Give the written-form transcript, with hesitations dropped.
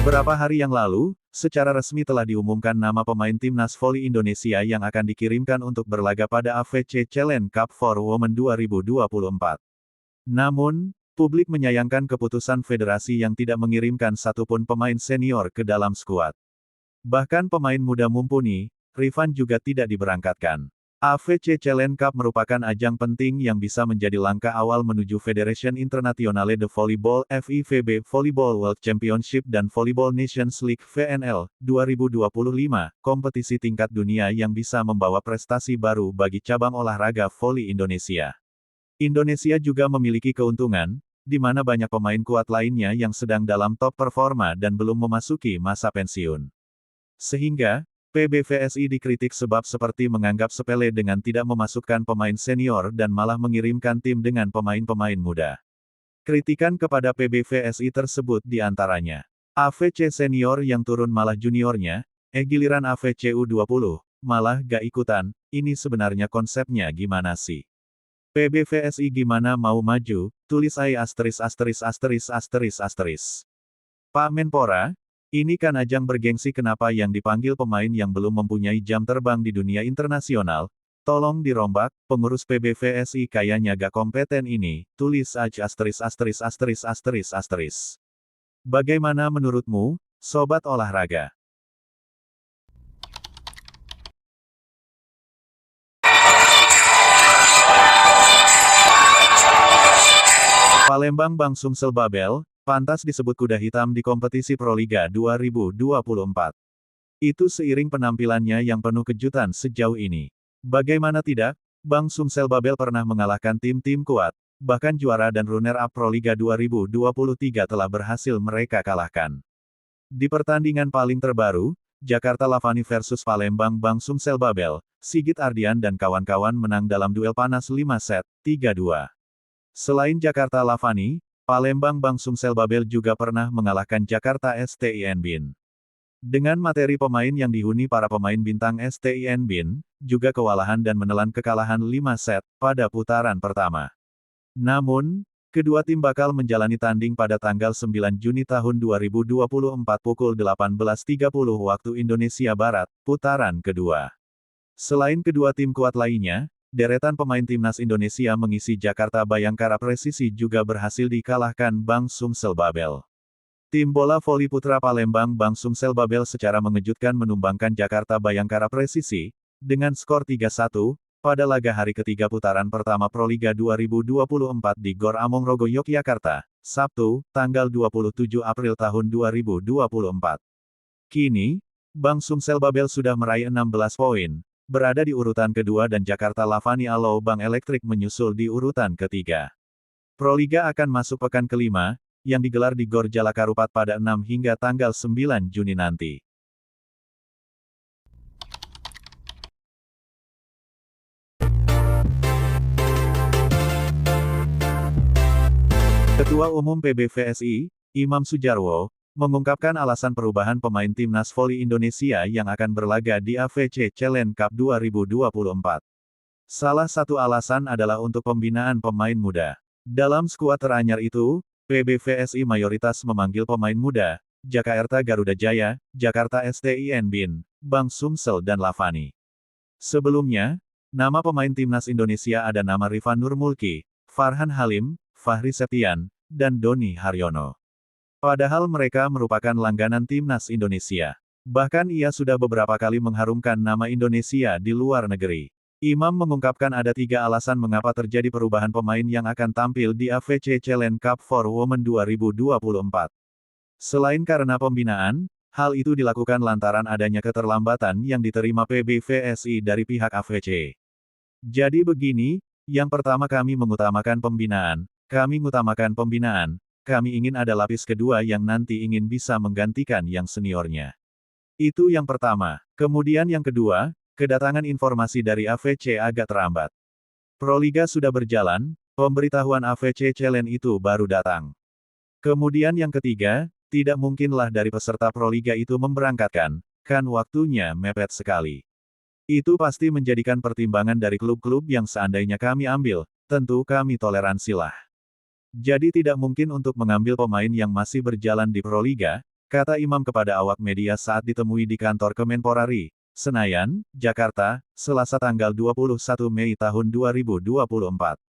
Beberapa hari yang lalu, secara resmi telah diumumkan nama pemain timnas voli Indonesia yang akan dikirimkan untuk berlaga pada AFC Challenge Cup for Women 2024. Namun, publik menyayangkan keputusan federasi yang tidak mengirimkan satupun pemain senior ke dalam skuad. Bahkan pemain muda mumpuni, Rifan juga tidak diberangkatkan. AFC Challenge Cup merupakan ajang penting yang bisa menjadi langkah awal menuju Federation Internationale de Volleyball (FIVB) Volleyball World Championship dan Volleyball Nations League (VNL) 2025, kompetisi tingkat dunia yang bisa membawa prestasi baru bagi cabang olahraga voli Indonesia. Indonesia juga memiliki keuntungan, di mana banyak pemain kuat lainnya yang sedang dalam top performa dan belum memasuki masa pensiun. Sehingga, PBVSI dikritik sebab seperti menganggap sepele dengan tidak memasukkan pemain senior dan malah mengirimkan tim dengan pemain-pemain muda. Kritikan kepada PBVSI tersebut diantaranya, AFC senior yang turun malah juniornya, giliran AFC U20, malah gak ikutan, ini sebenarnya konsepnya gimana sih? PBVSI gimana mau maju, tulis Pak Menpora, ini kan ajang bergengsi, kenapa yang dipanggil pemain yang belum mempunyai jam terbang di dunia internasional? Tolong dirombak, pengurus PBVSI kayaknya gak kompeten ini, tulis Bagaimana menurutmu, sobat olahraga? Palembang Bang Sumsel Babel, pantas disebut kuda hitam di kompetisi Proliga 2024. Itu seiring penampilannya yang penuh kejutan sejauh ini. Bagaimana tidak, Bang Sumsel Babel pernah mengalahkan tim-tim kuat, bahkan juara dan runner-up Proliga 2023 telah berhasil mereka kalahkan. Di pertandingan paling terbaru, Jakarta Lavani versus Palembang Bang Sumsel Babel, Sigit Ardian dan kawan-kawan menang dalam duel panas 5 set, 3-2. Selain Jakarta Lavani, Palembang Bang Sumsel Babel juga pernah mengalahkan Jakarta STIN BIN. Dengan materi pemain yang dihuni para pemain bintang STIN BIN, juga kewalahan dan menelan kekalahan 5 set pada putaran pertama. Namun, kedua tim bakal menjalani tanding pada tanggal 9 Juni tahun 2024 pukul 18.30 waktu Indonesia Barat, putaran kedua. Selain kedua tim kuat lainnya, deretan pemain timnas Indonesia mengisi Jakarta Bayangkara Presisi juga berhasil dikalahkan Bang Sumsel Babel. Tim bola voli putra Palembang Bang Sumsel Babel secara mengejutkan menumbangkan Jakarta Bayangkara Presisi, dengan skor 3-1, pada laga hari ketiga putaran pertama Proliga 2024 di Gor Amongrogo Yogyakarta, Sabtu, tanggal 27 April tahun 2024. Kini, Bang Sumsel Babel sudah meraih 16 poin, berada di urutan kedua dan Jakarta Lavani Alo Bang Elektrik menyusul di urutan ketiga. Proliga akan masuk pekan kelima, yang digelar di Gor Jalakarupat pada 6 hingga tanggal 9 Juni nanti. Ketua Umum PBVSI, Imam Sujarwo, mengungkapkan alasan perubahan pemain timnas voli Indonesia yang akan berlaga di AFC Challenge Cup 2024. Salah satu alasan adalah untuk pembinaan pemain muda. Dalam skuad teranyar itu, PBVSI mayoritas memanggil pemain muda, Jakarta Garuda Jaya, Jakarta STIN BIN, Bang Sumsel dan Lavani. Sebelumnya, nama pemain timnas Indonesia ada nama Rifan Nurmulki, Farhan Halim, Fahri Septian, dan Doni Haryono. Padahal mereka merupakan langganan timnas Indonesia. Bahkan ia sudah beberapa kali mengharumkan nama Indonesia di luar negeri. Imam mengungkapkan ada 3 alasan mengapa terjadi perubahan pemain yang akan tampil di AFC Challenge Cup for Women 2024. Selain karena pembinaan, hal itu dilakukan lantaran adanya keterlambatan yang diterima PBVSI dari pihak AFC. Jadi begini, yang pertama kami mengutamakan pembinaan, kami ingin ada lapis kedua yang nanti ingin bisa menggantikan yang seniornya. Itu yang pertama. Kemudian yang kedua, kedatangan informasi dari AFC agak terlambat. Proliga sudah berjalan, pemberitahuan AFC Challenge itu baru datang. Kemudian yang ketiga, tidak mungkinlah dari peserta Proliga itu memberangkatkan, kan waktunya mepet sekali. Itu pasti menjadikan pertimbangan dari klub-klub yang seandainya kami ambil, tentu kami toleransilah. Jadi tidak mungkin untuk mengambil pemain yang masih berjalan di Proliga, kata Imam kepada awak media saat ditemui di kantor Kemenpora RI, Senayan, Jakarta, Selasa tanggal 21 Mei tahun 2024.